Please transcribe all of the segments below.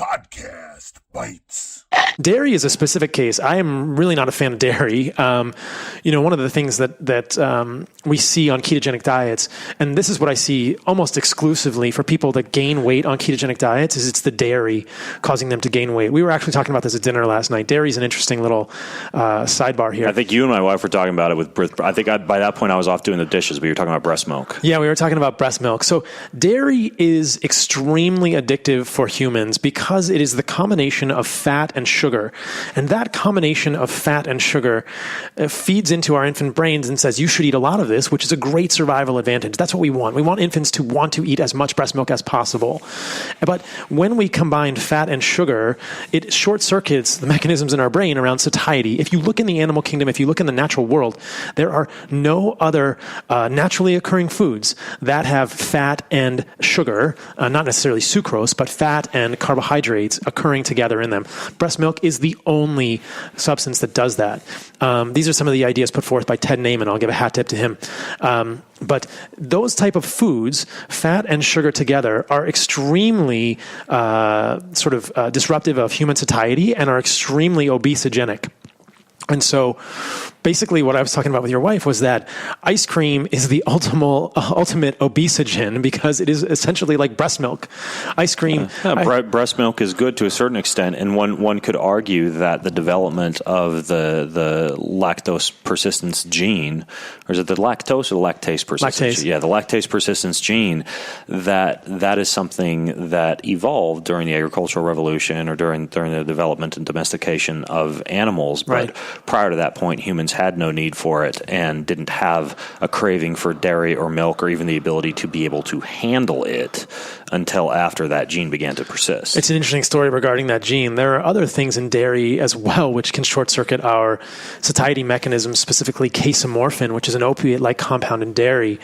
Podcast Bites. Dairy is a specific case. I am really not a fan of dairy. One of the things that we see on ketogenic diets, and this is what I see almost exclusively for people that gain weight on ketogenic diets, is it's the dairy causing them to gain weight. We were actually talking about this at dinner last night. Dairy is an interesting little sidebar here. I think you and my wife were talking about it by that point I was off doing the dishes, but you were talking about breast milk. Yeah, we were talking about breast milk. So dairy is extremely addictive for humans because it is the combination of fat and sugar. And that combination of fat and sugar feeds into our infant brains and says, you should eat a lot of this, which is a great survival advantage. That's what we want. We want infants to want to eat as much breast milk as possible. But when we combine fat and sugar, it short circuits the mechanisms in our brain around satiety. If you look in the animal kingdom, if you look in the natural world, there are no other naturally occurring foods that have fat and sugar, not necessarily sucrose, but fat and carbohydrates occurring together in them. Breast milk is the only substance that does that. These are some of the ideas put forth by Ted Naiman. I'll give a hat tip to him. But those type of foods, fat and sugar together, are extremely disruptive of human satiety and are extremely obesogenic. And so basically what I was talking about with your wife was that ice cream is the ultimate obesogen because it is essentially like breast milk. Ice cream. Breast milk is good to a certain extent, and one could argue that the development of the lactose persistence gene, or is it the lactose or the lactase persistence? Lactase. Yeah, the lactase persistence gene, that is something that evolved during the agricultural revolution or during the development and domestication of animals. But right. Prior to that point, humans had no need for it and didn't have a craving for dairy or milk or even the ability to be able to handle it until after that gene began to persist. It's an interesting story regarding that gene. There are other things in dairy as well which can short-circuit our satiety mechanisms, specifically casomorphin, which is an opiate-like compound in dairy,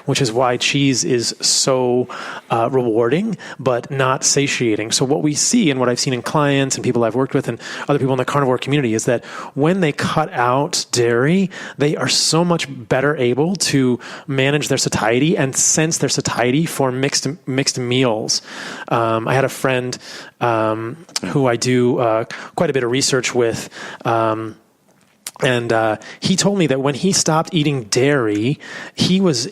which is why cheese is so rewarding but not satiating. So what we see and what I've seen in clients and people I've worked with and other people in the carnivore community is that when they cut out dairy, they are so much better able to manage their satiety and sense their satiety for mixed meals. I had a friend who I do quite a bit of research with, and he told me that when he stopped eating dairy, he was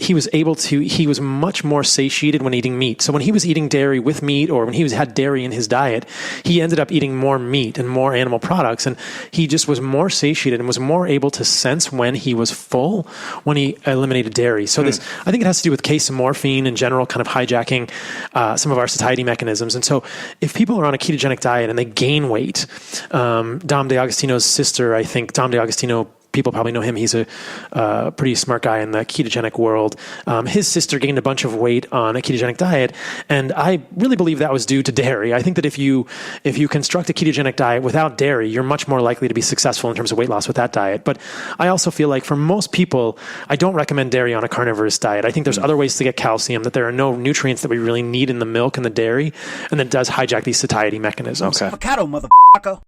much more satiated when eating meat. So when he was eating dairy with meat, or when he had dairy in his diet, he ended up eating more meat and more animal products, and he just was more satiated and was more able to sense when he was full when he eliminated dairy. So this, I think it has to do with casomorphin in general, kind of hijacking some of our satiety mechanisms. And so if people are on a ketogenic diet and they gain weight, Dom DeAgostino's sister, I think, Dom DeAgostino, people probably know him. He's a pretty smart guy in the ketogenic world. His sister gained a bunch of weight on a ketogenic diet, and I really believe that was due to dairy. I think that if you construct a ketogenic diet without dairy, you're much more likely to be successful in terms of weight loss with that diet. But I also feel like for most people, I don't recommend dairy on a carnivorous diet. I think there's other ways to get calcium, that there are no nutrients that we really need in the milk and the dairy, and that does hijack these satiety mechanisms. Okay. Avocado, motherfucker.